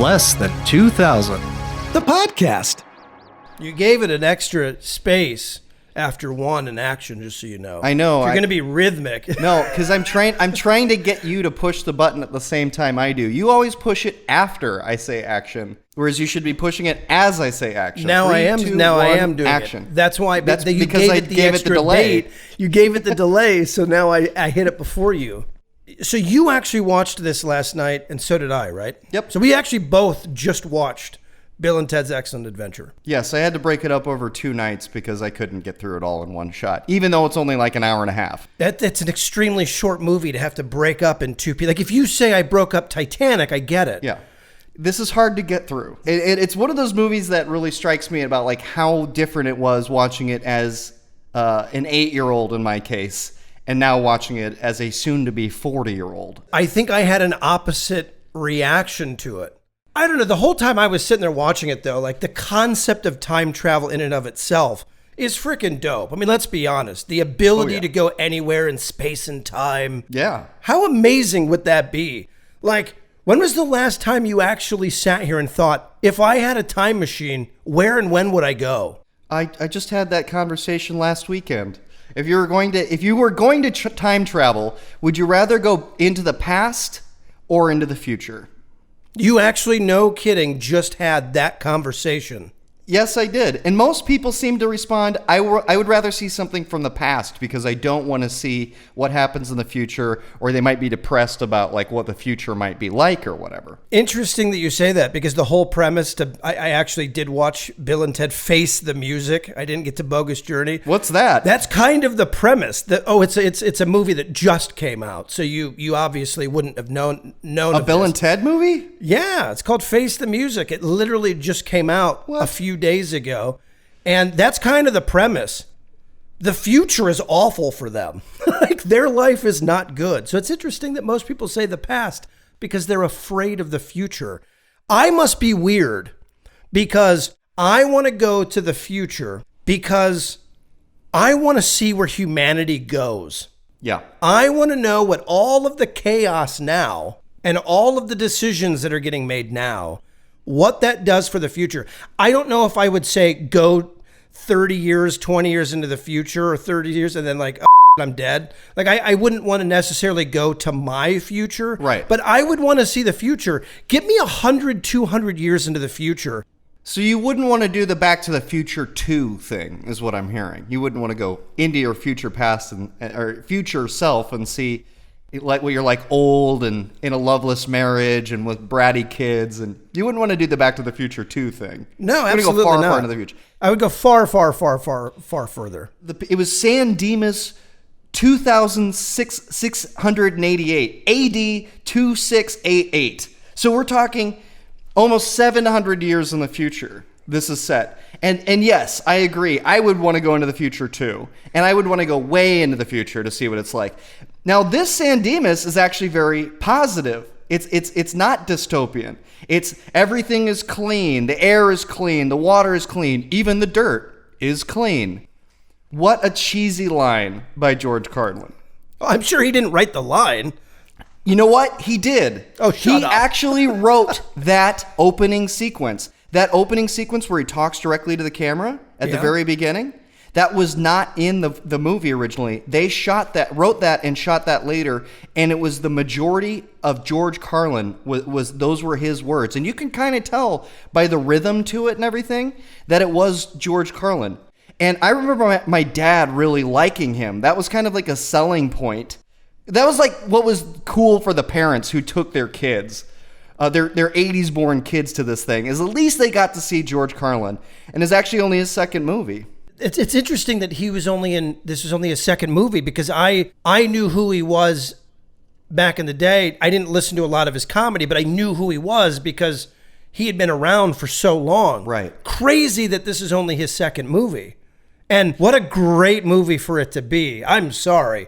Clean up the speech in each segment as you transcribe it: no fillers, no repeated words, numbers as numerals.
less than 2,000. The podcast. You gave it an extra space after one in action, just so you know. I know. You're going to be rhythmic. No, because I'm trying to get you to push the button at the same time I do. You always push it after I say action, whereas you should be pushing it as I say action. Now 3, I am 2, now 1, I am doing action. it. That's why. That's you because I gave it the gave it extra the delay. bait. You gave it the delay, so now I hit it before you. So you actually watched this last night, and so did I, right? Yep. So we actually both just watched Bill and Ted's Excellent Adventure. Yes, I had to break it up over 2 nights because I couldn't get through it all in one shot, even though it's only like an hour and a half. That's an extremely short movie to have to break up in two pieces. Like if you say I broke up Titanic, I get it. Yeah. This is hard to get through. It's one of those movies that really strikes me about like how different it was watching it as an 8-year-old in my case, and now watching it as a soon-to-be 40-year-old. I think I had an opposite reaction to it. I don't know. The whole time I was sitting there watching it, though, like the concept of time travel in and of itself is freaking dope. I mean, let's be honest. The ability to go anywhere in space and time. Yeah. How amazing would that be? Like, when was the last time you actually sat here and thought, if I had a time machine, where and when would I go? I just had that conversation last weekend. If you were going to time travel, would you rather go into the past or into the future? You actually, no kidding, just had that conversation. Yes, I did. And most people seem to respond, I would rather see something from the past because I don't want to see what happens in the future, or they might be depressed about like what the future might be like or whatever. Interesting that you say that, because the whole premise I actually did watch Bill and Ted Face the Music. I didn't get to Bogus Journey. What's that? That's kind of the premise. It's a movie that just came out, so you obviously wouldn't have known a Bill and Ted movie? Yeah, it's called Face the Music. It literally just came out a few days ago, and that's kind of the premise. The future is awful for them. Like their life is not good. So it's interesting that most people say the past because they're afraid of the future. I must be weird because I want to go to the future because I want to see where humanity goes. Yeah. I want to know what all of the chaos now and all of the decisions that are getting made now, what that does for the future. I don't know if I would say go 30 years, 20 years into the future, or 30 years and then like, oh, I'm dead. Like I wouldn't want to necessarily go to my future. Right. But I would want to see the future. Get me 100, 200 years into the future. So you wouldn't want to do the Back to the Future 2 thing, is what I'm hearing. You wouldn't want to go into your future past or future self and see like where you're like old and in a loveless marriage and with bratty kids, and you wouldn't want to do the Back to the Future 2 thing. No, absolutely go far, not. far into the future. I would go far, far, far, far, far further. It was San Dimas 2688 AD 2688. So we're talking almost 700 years in the future. This is set. And yes, I agree. I would want to go into the future too. And I would want to go way into the future to see what it's like. Now, this San Dimas is actually very positive. It's not dystopian. It's everything is clean. The air is clean. The water is clean. Even the dirt is clean. What a cheesy line by George Carlin. I'm sure he didn't write the line. You know what? He did. Oh, shut up. He actually wrote that opening sequence. That opening sequence where he talks directly to the camera at the very beginning, that was not in the movie originally. They wrote that and shot that later, and it was the majority of George Carlin those were his words. And you can kind of tell by the rhythm to it and everything that it was George Carlin. And I remember my dad really liking him. That was kind of like a selling point. That was like what was cool for the parents who took their kids. Their 80s born kids to this thing, is at least they got to see George Carlin, and it's actually only his second movie. It's interesting that this was only his second movie, because I knew who he was back in the day. I didn't listen to a lot of his comedy, but I knew who he was because he had been around for so long. Right. Crazy that this is only his second movie. And what a great movie for it to be. I'm sorry.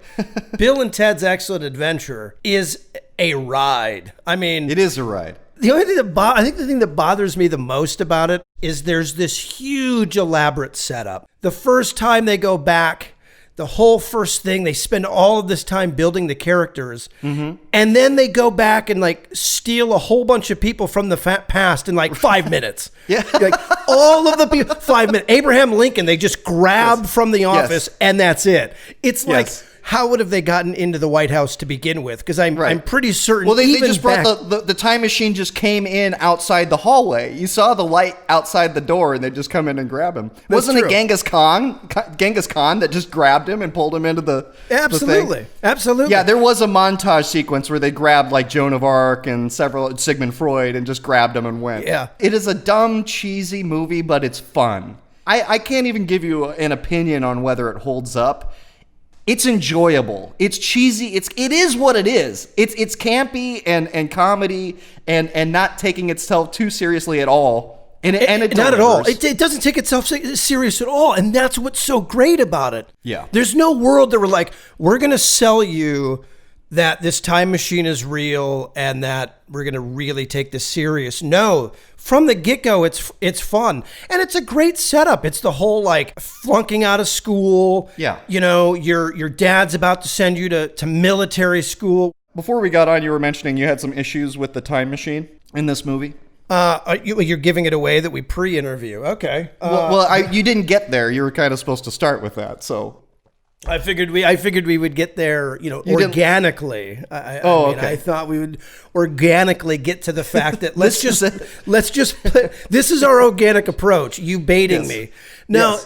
Bill and Ted's Excellent Adventure is a ride. I mean, it is a ride. The only thing I think the thing that bothers me the most about it is there's this huge elaborate setup. The first time they go back, the whole first thing, they spend all of this time building the characters, and then they go back and like steal a whole bunch of people from the past in like 5 minutes. Yeah. Like all of the people, 5 minutes. Abraham Lincoln, they just grab from the office, and that's it. It's like, how would have they gotten into the White House to begin with? Because I'm pretty certain. Well, they just brought the time machine just came in outside the hallway. You saw the light outside the door, and they just come in and grab him. Wasn't it Genghis Khan that just grabbed him and pulled him into the Absolutely. thing? Absolutely. Yeah, there was a montage sequence where they grabbed like Joan of Arc and Sigmund Freud and just grabbed them and went. Yeah. It is a dumb, cheesy movie, but it's fun. I can't even give you an opinion on whether it holds up. It's enjoyable. It's cheesy. It is what it is. It's campy and comedy and not taking itself too seriously at all. And it not at all. It doesn't take itself serious at all. And that's what's so great about it. Yeah. There's no world that we're going to sell you that this time machine is real and that we're going to really take this serious. No, from the get-go, it's fun. And it's a great setup. It's the whole like flunking out of school. Yeah. You know, your dad's about to send you to military school. Before we got on, you were mentioning you had some issues with the time machine in this movie. You're giving it away that we pre-interview. Okay. You didn't get there. You were kind of supposed to start with that, so... I figured we would get there, organically. Okay. I thought we would organically get to the fact that let's just this is our organic approach. You baiting me. Now,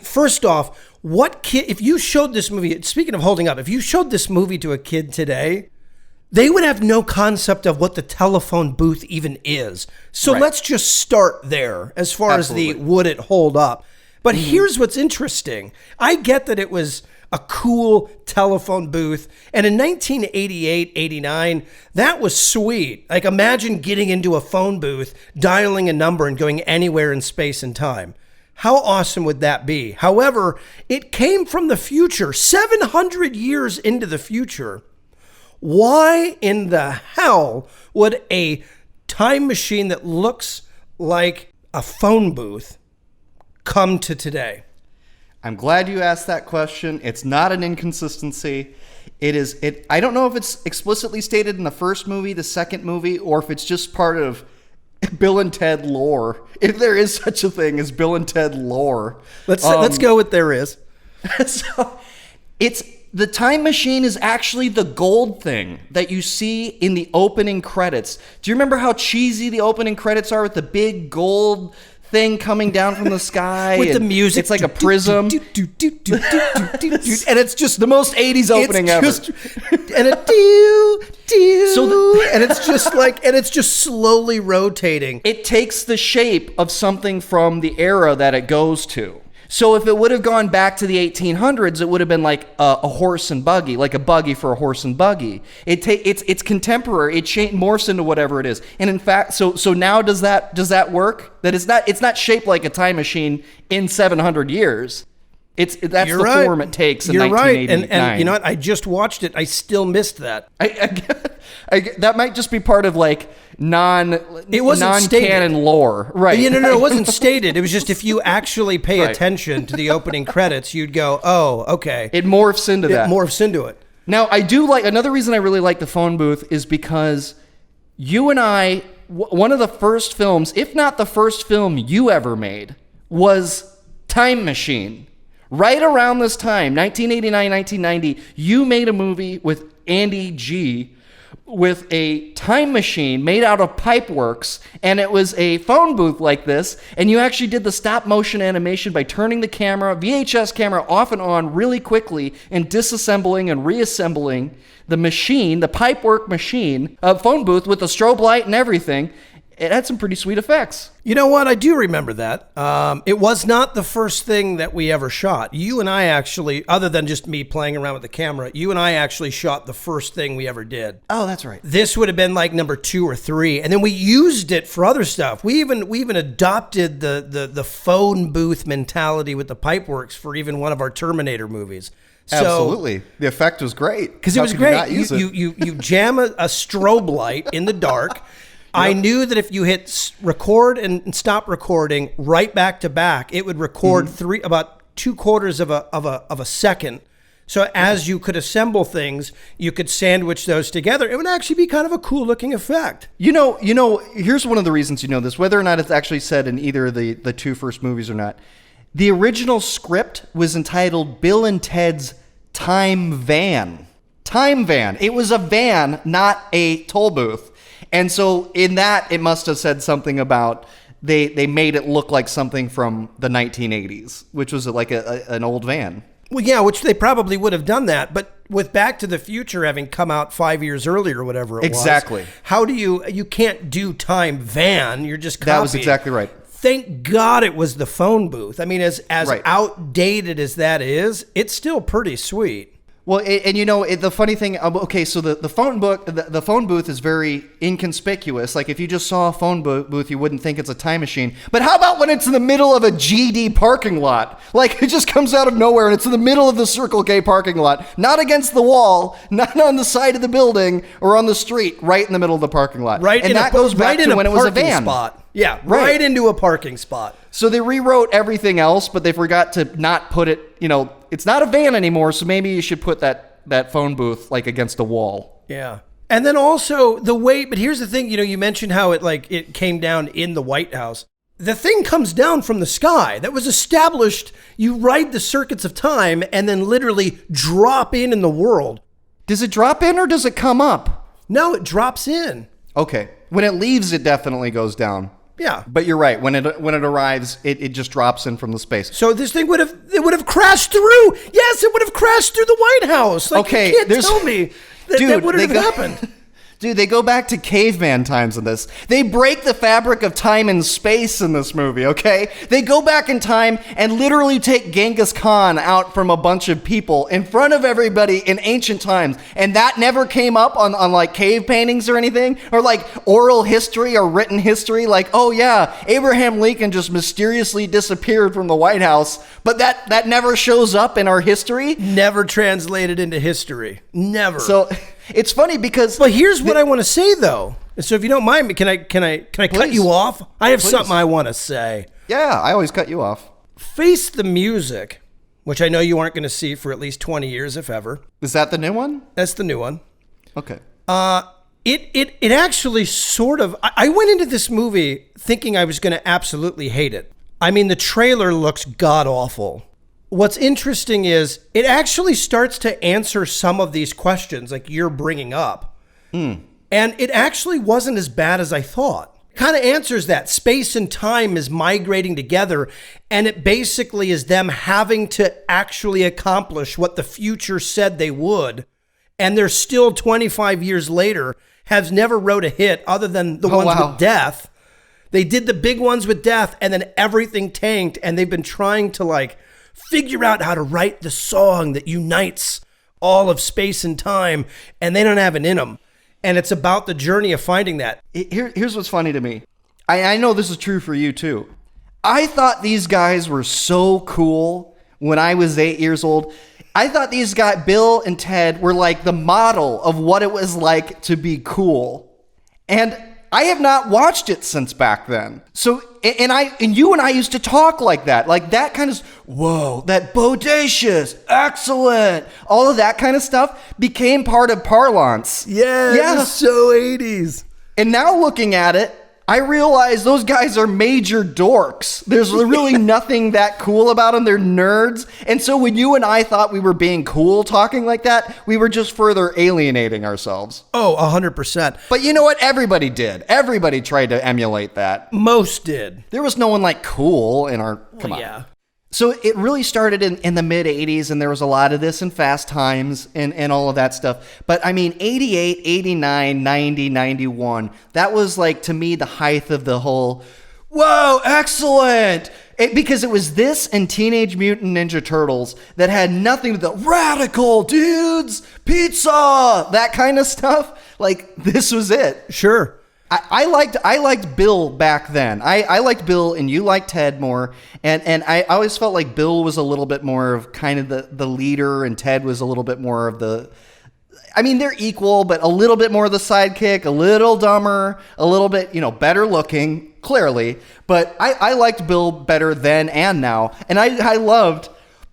first off, what kid, if you showed this movie, speaking of holding up, if you showed this movie to a kid today, they would have no concept of what the telephone booth even is. So let's just start there as far as the would it hold up. But here's what's interesting. I get that it was a cool telephone booth. And in 1988, 89, that was sweet. Like imagine getting into a phone booth, dialing a number and going anywhere in space and time. How awesome would that be? However, it came from the future, 700 years into the future. Why in the hell would a time machine that looks like a phone booth come to today? I'm glad you asked that question. It's not an inconsistency. I don't know if it's explicitly stated in the first movie, the second movie, or if it's just part of Bill and Ted lore. If there is such a thing as Bill and Ted lore. Let's go with there is. So the time machine is actually the gold thing that you see in the opening credits. Do you remember how cheesy the opening credits are with the big gold thing coming down from the sky with the music? It's like a prism, and it's just the most 80s opening ever. And it's just slowly rotating. It takes the shape of something from the era that it goes to. So if it would have gone back to the 1800s, it would have been like a horse and buggy, like a buggy for a horse and buggy. It's contemporary. It morphs into whatever it is. And in fact, so now does that work? That it's not shaped like a time machine in 700 years. That's the form it takes in 1989. Right. And you know what? I just watched it. I still missed that. That might just be part of like non-canon lore. Right. No, it wasn't stated. It was just if you actually pay attention to the opening credits, you'd go, oh, okay. It morphs into that. It morphs into it. Now, I do like, another reason I really like the phone booth is because you and I, one of the first films, if not the first film you ever made, was Time Machine. Right around this time, 1989, 1990, you made a movie with Andy G. with a time machine made out of pipeworks, and it was a phone booth like this, and you actually did the stop motion animation by turning the VHS camera off and on really quickly and disassembling and reassembling the machine, the pipework machine, a phone booth with a strobe light and everything. It had some pretty sweet effects. You know what? I do remember that. It was not the first thing that we ever shot. You and I actually, other than just me playing around with the camera, you and I actually shot the first thing we ever did. Oh, that's right. This would have been like number 2 or 3. And then we used it for other stuff. We even adopted the phone booth mentality with the pipeworks for even one of our Terminator movies. Absolutely. The effect was great. Because it was great. You jam a strobe light in the dark. Yep. I knew that if you hit record and stop recording right back to back, it would record about 2/4 of a second. So as you could assemble things, you could sandwich those together. It would actually be kind of a cool looking effect. You know, here's one of the reasons you know this, whether or not it's actually said in either of the two first movies or not. The original script was entitled Bill and Ted's Time Van. Time Van. It was a van, not a toll booth. And so in that, it must have said something about they made it look like something from the 1980s, which was like an old van. Well, yeah, which they probably would have done that. But with Back to the Future having come out 5 years earlier or whatever it was. Exactly. How do you can't do Time Van. You're just copying. That was exactly right. Thank God it was the phone booth. I mean, as right. outdated as that is, it's still pretty sweet. Well, and you know, the funny thing, okay, so the phone booth is very inconspicuous. Like if you just saw a phone booth, you wouldn't think it's a time machine. But how about when it's in the middle of a GD parking lot? Like it just comes out of nowhere and it's in the middle of the Circle K parking lot, not against the wall, not on the side of the building or on the street, right in the middle of the parking lot. Right, and that goes back to when it was a van. Spot. Yeah, right into a parking spot. So they rewrote everything else, but they forgot to not put it, you know, it's not a van anymore, so maybe you should put that phone booth like against a wall. Yeah. And then also the way, but here's the thing, you know, you mentioned how it came down in the White House. The thing comes down from the sky. That was established. You ride the circuits of time and then literally drop in the world. Does it drop in or does it come up? No, it drops in. Okay. When it leaves, it definitely goes down. Yeah. But you're right. When it arrives, it just drops in from the space. So this thing would have crashed through. Yes, it would have crashed through the White House. Like, okay, you can't tell me that wouldn't have happened. Dude, they go back to caveman times in this. They break the fabric of time and space in this movie, okay? They go back in time and literally take Genghis Khan out from a bunch of people in front of everybody in ancient times. And that never came up on like cave paintings or anything, or like oral history or written history. Like, oh yeah, Abraham Lincoln just mysteriously disappeared from the White House. But that never shows up in our history. Never translated into history. Never. So it's funny because... But here's what I want to say, though. So if you don't mind me, can I cut you off? I have something I want to say. Yeah, I always cut you off. Face the Music, which I know you aren't going to see for at least 20 years, if ever. Is that the new one? That's the new one. Okay. It actually sort of... I went into this movie thinking I was going to absolutely hate it. I mean, the trailer looks god-awful. What's interesting is it actually starts to answer some of these questions like you're bringing up. And it actually wasn't as bad as I thought. It kind of answers that. Space and time is migrating together, and it basically is them having to actually accomplish what the future said they would. And they're still 25 years later, has never wrote a hit other than the ones with Death. They did the big ones with Death, and then everything tanked, and they've been trying to like figure out how to write the song that unites all of space and time, and they don't have it in them. And it's about the journey of finding that. Here's what's funny to me. I know this is true for you too. I thought these guys were so cool when I was 8 years old. I thought these guys, Bill and Ted, were like the model of what it was like to be cool. And I have not watched it since back then. So, and you and I used to talk like that kind of, whoa, that bodacious, excellent, all of that kind of stuff became part of parlance. Yeah. It was so 80s. And now looking at it, I realize those guys are major dorks. There's really nothing that cool about them. They're nerds. And so when you and I thought we were being cool talking like that, we were just further alienating ourselves. Oh, 100%. But you know what? Everybody did. Everybody tried to emulate that. Most did. There was no one like cool in our... Come on. Yeah. So it really started in the mid-'80s, and there was a lot of this in Fast Times and all of that stuff. But, I mean, 88, 89, 90, 91, that was, like, to me, the height of the whole, whoa, excellent! Because it was this and Teenage Mutant Ninja Turtles that had nothing to the radical dudes, pizza, that kind of stuff. Like, this was it. Sure. I liked Bill back then. I liked Bill and you liked Ted more. And I always felt like Bill was a little bit more of kind of the leader and Ted was a little bit more of the... I mean, they're equal, but a little bit more of the sidekick, a little dumber, a little bit, better looking, clearly. But I liked Bill better then and now. And I loved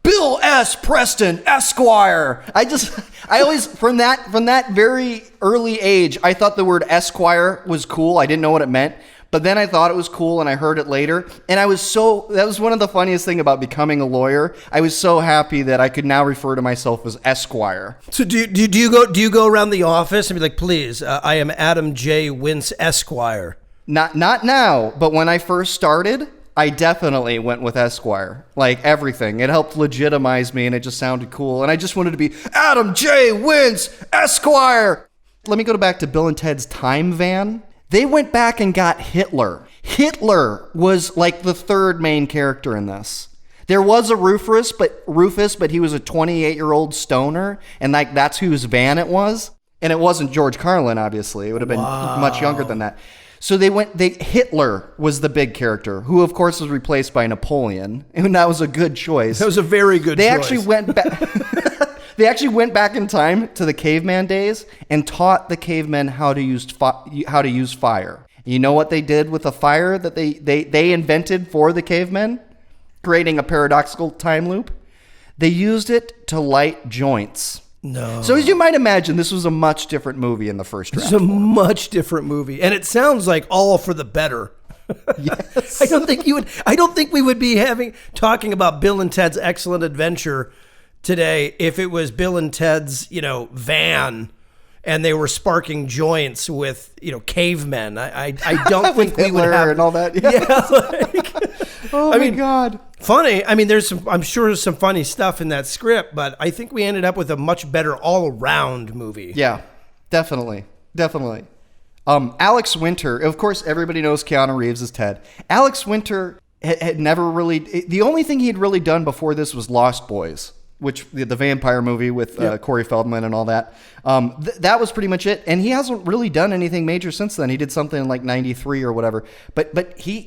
Bill S. Preston, Esquire. I always, from that very early age, I thought the word Esquire was cool. I didn't know what it meant. But then I thought it was cool, and I heard it later. And that was one of the funniest things about becoming a lawyer. I was so happy that I could now refer to myself as Esquire. So do you go around the office and be like, please, I am Adam J. Wintz, Esquire? Not now, but when I first started, I definitely went with Esquire. Like everything. It helped legitimize me, and it just sounded cool. And I just wanted to be Adam J. Wintz, Esquire. Let me go back to Bill and Ted's Time Van. They went back and got Hitler. Hitler was like the third main character in this. There was a Rufus, but he was a 28-year-old stoner, and like that's whose van it was. And it wasn't George Carlin, obviously. It would have been much younger than that. So Hitler was the big character, who of course was replaced by Napoleon, and that was a good choice. That was a very good choice. They actually went back. They actually went back in time to the caveman days and taught the cavemen how to use fire. You know what they did with the fire that they invented for the cavemen, creating a paradoxical time loop? They used it to light joints. No. So as you might imagine, this was a much different movie in the first draft. It's a much different movie, and it sounds like all for the better. Yes. I don't think we would be talking about Bill and Ted's Excellent Adventure today if it was Bill and Ted's, van, and they were sparking joints with, cavemen. I don't think we would have and all that. Yeah. My God. Funny. I mean, I'm sure there's some funny stuff in that script, but I think we ended up with a much better all-around movie. Yeah, definitely. Alex Winter, of course, everybody knows Keanu Reeves as Ted. Alex Winter had never really, the only thing he'd really done before this was Lost Boys, which the vampire movie with Corey Feldman and all that. That was pretty much it. And he hasn't really done anything major since then. He did something in like 93 or whatever. But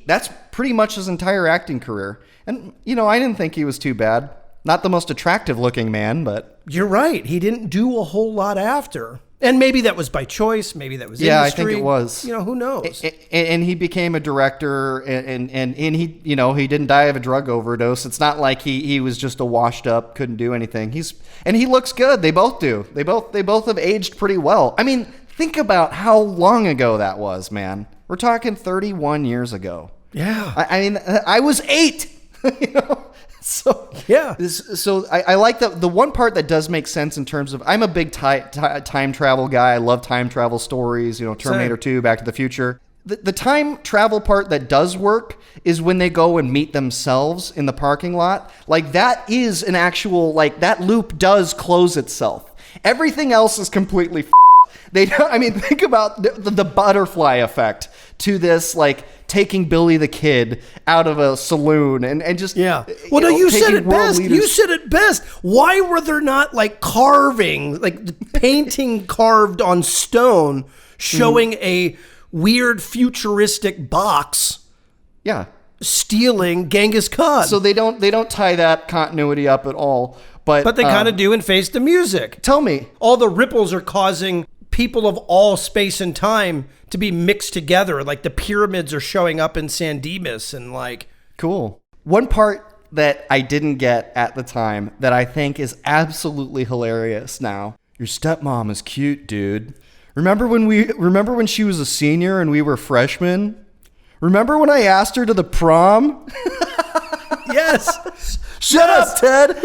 that's pretty much his entire acting career. And, I didn't think he was too bad. Not the most attractive looking man, but... You're right. He didn't do a whole lot after. And maybe that was by choice. Maybe that was industry. I think it was. Who knows? And he became a director, and he, he didn't die of a drug overdose. It's not like he was just a washed up, couldn't do anything. He looks good. They both do. They both have aged pretty well. I mean, think about how long ago that was, man. We're talking 31 years ago. Yeah. I mean, I was 8. So yeah. So I like the one part that does make sense in terms of, I'm a big time travel guy. I love time travel stories, Terminator 2, Back to the Future. The time travel part that does work is when they go and meet themselves in the parking lot. Like that is an actual, like that loop does close itself. Everything else is completely think about the butterfly effect to this, like taking Billy the Kid out of a saloon and just you said it best. You said it best. Why were there not like carving, like painting carved on stone, showing a weird futuristic box? Yeah, stealing Genghis Khan. So they don't tie that continuity up at all. But they kind of do in Face the Music. Tell me, all the ripples are causing people of all space and time to be mixed together. Like the pyramids are showing up in San Dimas and like... Cool. One part that I didn't get at the time that I think is absolutely hilarious now. Your stepmom is cute, dude. Remember when she was a senior and we were freshmen? Remember when I asked her to the prom? Yes. Shut up, Ted.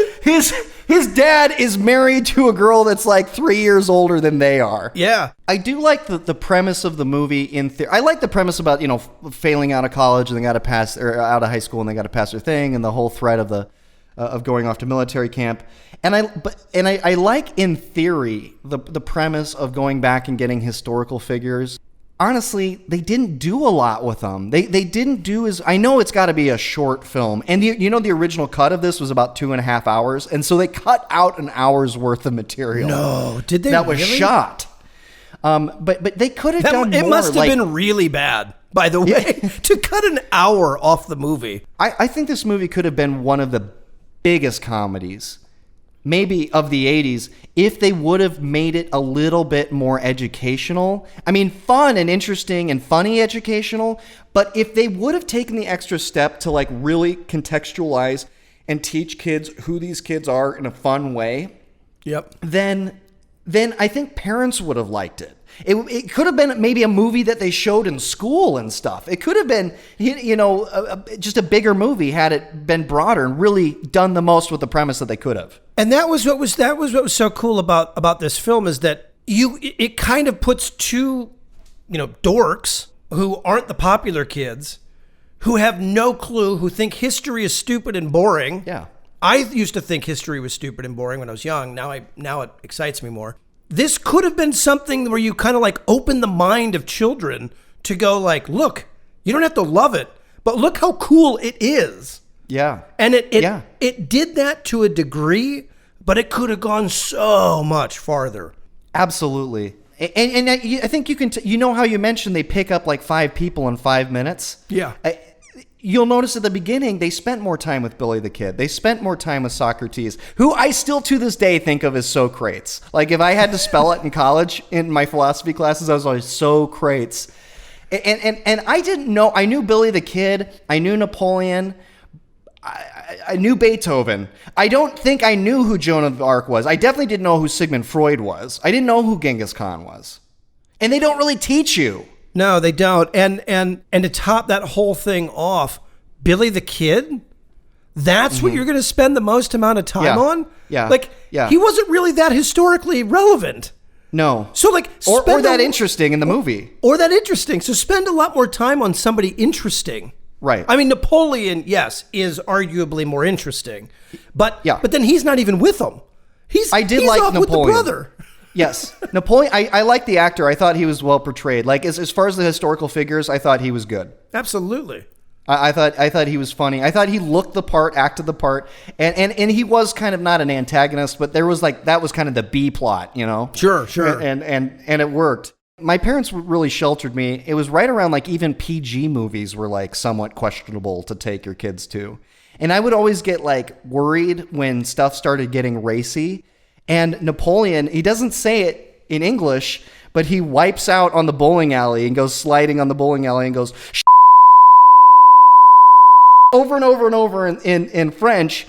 His dad is married to a girl that's like 3 years older than they are. Yeah. I do like the premise of the movie in theory. I like the premise about, failing out of college and they got to pass, or out of high school and they got to pass their thing, and the whole threat of of going off to military camp. And I like in theory the premise of going back and getting historical figures. Honestly, they didn't do a lot with them. They didn't do as... I know it's got to be a short film. And the original cut of this was about 2.5 hours. And so they cut out an hour's worth of material. No, did they that was really? Shot. But they could have done more. It must have been really bad, by the way, to cut an hour off the movie. I think this movie could have been one of the biggest comedies, maybe of the 80s, if they would have made it a little bit more educational. I mean, fun and interesting and funny educational, but if they would have taken the extra step to like really contextualize and teach kids who these kids are in a fun way, Yep. then I think parents would have liked it. It could have been maybe a movie that they showed in school and stuff. It could have been, just a bigger movie had it been broader and really done the most with the premise that they could have. And that was what was so cool about this film is that it kind of puts two, dorks who aren't the popular kids, who have no clue, who think history is stupid and boring. Yeah. I used to think history was stupid and boring when I was young. Now it excites me more. This could have been something where you kind of like open the mind of children to go like, look, you don't have to love it, but look how cool it is. Yeah. And it did that to a degree, but it could have gone so much farther. Absolutely. And I think you can, how you mentioned they pick up like 5 people in 5 minutes? Yeah. You'll notice at the beginning, they spent more time with Billy the Kid. They spent more time with Socrates, who I still to this day think of as Socrates. Like if I had to spell it in college, in my philosophy classes, I was always Socrates. And I didn't know, I knew Billy the Kid, I knew Napoleon, I knew Beethoven. I don't think I knew who Joan of Arc was. I definitely didn't know who Sigmund Freud was. I didn't know who Genghis Khan was. And they don't really teach you. No, they don't. And to top that whole thing off, Billy the Kid, that's what you're going to spend the most amount of time on? Yeah. He wasn't really that historically relevant. No. So like or that interesting in the movie. Or that interesting. So spend a lot more time on somebody interesting. Right. I mean, Napoleon, yes, is arguably more interesting. But then he's not even with them. He's like off Napoleon. With the brother. Yes. Napoleon, I like the actor. I thought he was well portrayed. Like as far as the historical figures, I thought he was good. Absolutely. I thought he was funny. I thought he looked the part, acted the part, and he was kind of not an antagonist, but there was that was kind of the B plot, Sure. And it worked. My parents really sheltered me. It was right around even PG movies were somewhat questionable to take your kids to. And I would always get worried when stuff started getting racy. And Napoleon, he doesn't say it in English, but he wipes out on the bowling alley and goes sliding on the bowling alley and goes over and over and over in French,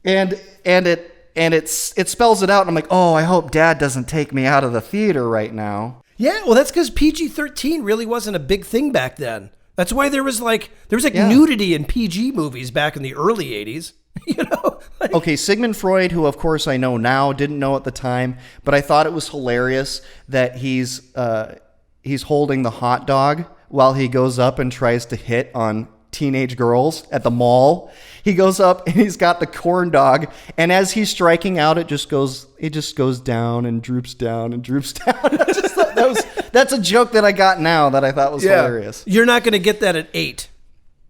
and it spells it out. And I'm like, oh, I hope Dad doesn't take me out of the theater right now. Yeah, well, that's because PG-13 really wasn't a big thing back then. That's why there was nudity in PG movies back in the early 80s. Okay, Sigmund Freud, who of course I know now, didn't know at the time, but I thought it was hilarious that he's holding the hot dog while he goes up and tries to hit on teenage girls at the mall. He goes up and he's got the corn dog, and as he's striking out, it just goes down and droops down and droops down. I just thought that's a joke that I got now that I thought was hilarious. You're not going to get that at 8.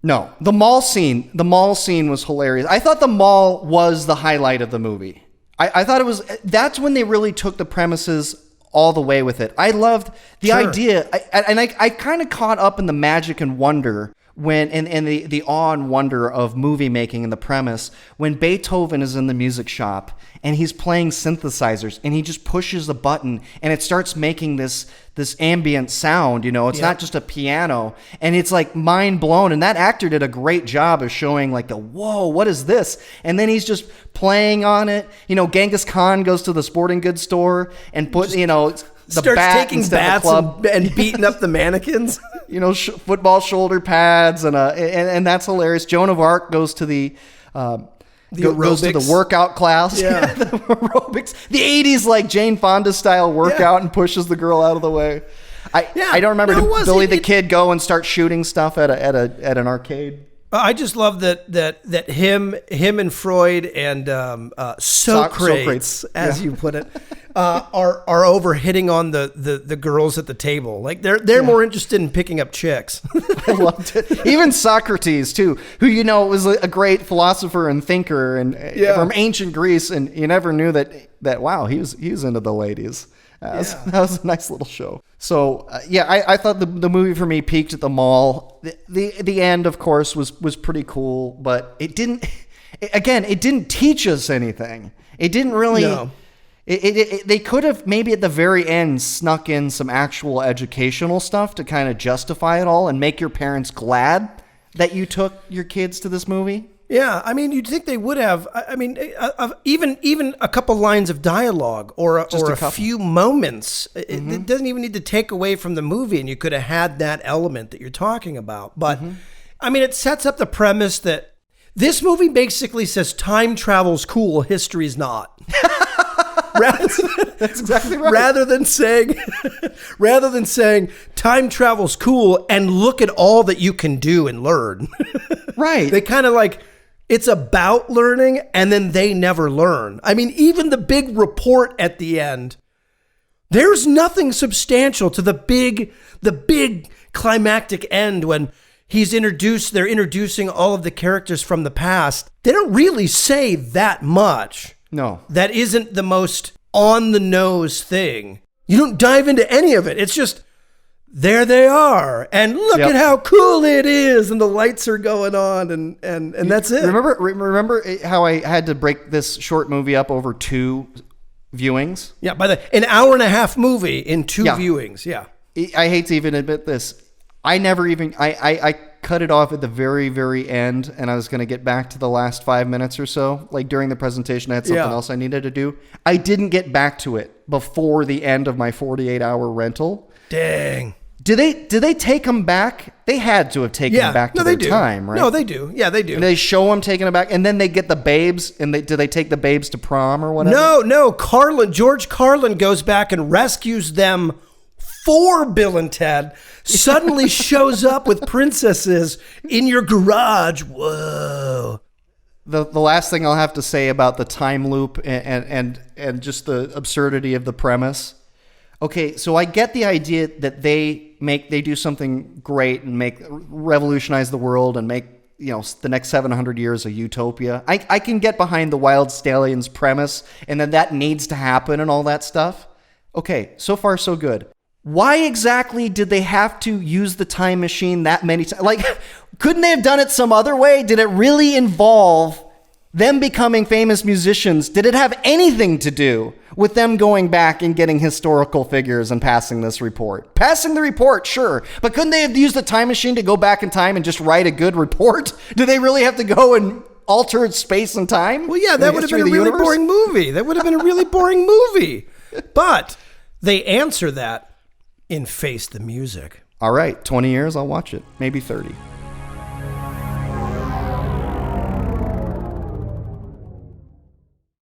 No, the mall scene was hilarious. I thought the mall was the highlight of the movie. I thought that's when they really took the premises all the way with it. I loved the idea, I kind of caught up in the magic and wonder when and the awe and wonder of movie making and the premise when Beethoven is in the music shop and he's playing synthesizers and he just pushes a button and it starts making this ambient sound, it's not just a piano, and it's mind blown. And that actor did a great job of showing whoa, what is this? And then he's just playing on it. Genghis Khan goes to the sporting goods store and put, the starts bat taking bats and beating up the mannequins. Football shoulder pads and that's hilarious. Joan of Arc goes to the goes to the workout class. Yeah. The aerobics. The 80s Jane Fonda style workout and pushes the girl out of the way. I don't remember. Did Billy the Kid go and start shooting stuff at an arcade? I just love that him and Freud and Socrates, as you put it, are over hitting on the girls at the table. They're more interested in picking up chicks. I loved it. Even Socrates too, who was a great philosopher and thinker and from ancient Greece, and you never knew that wow, he was into the ladies. That was a nice little show. So I thought the movie for me peaked at the mall. The end, of course, was pretty cool, but it didn't teach us anything. It didn't really. No. They could have maybe at the very end snuck in some actual educational stuff to kind of justify it all and make your parents glad that you took your kids to this movie. Yeah, I mean, you'd think they would have. I mean, even a couple lines of dialogue or a few moments. It doesn't even need to take away from the movie, and you could have had that element that you're talking about. But I mean, it sets up the premise that this movie basically says time travel's cool, history's not. That's exactly right. Rather than saying time travel's cool and look at all that you can do and learn. Right. They kind of like, it's about learning and then they never learn. I mean, even the big report at the end, there's nothing substantial to the big climactic end when they're introducing all of the characters from the past. They don't really say that much. No. That isn't the most on the nose thing. You don't dive into any of it. It's just, there they are, and look at how cool it is, and the lights are going on, and that's it. Remember how I had to break this short movie up over 2 viewings? Yeah, an hour and a half movie in 2 viewings. Yeah. I hate to even admit this. I cut it off at the very, very end, and I was going to get back to the last 5 minutes or so. Like during the presentation, I had something else I needed to do. I didn't get back to it before the end of my 48-hour rental. Dang. Did they take them back? They had to have taken them back to their time, right? No, they do. Yeah, they do. And they show them taking them back, and then they get the babes, and do they take the babes to prom or whatever? No. George Carlin goes back and rescues them for Bill and Ted, suddenly shows up with princesses in your garage. Whoa. The last thing I'll have to say about the time loop and just the absurdity of the premise. Okay, so I get the idea that they do something great and revolutionize the world and make, the next 700 years a utopia. I can get behind the Wild Stallions premise and that needs to happen and all that stuff. Okay, so far so good. Why exactly did they have to use the time machine that many times? Like, couldn't they have done it some other way? Did it really involve them becoming famous musicians? Did it have anything to do with them going back and getting historical figures and passing this report? Passing the report, sure. But couldn't they have used the time machine to go back in time and just write a good report? Do they really have to go and alter space and time? Well, yeah, that would have been a really boring movie. That would have been a really boring movie. But they answer that in Face the Music. All right, 20 years, I'll watch it. Maybe 30.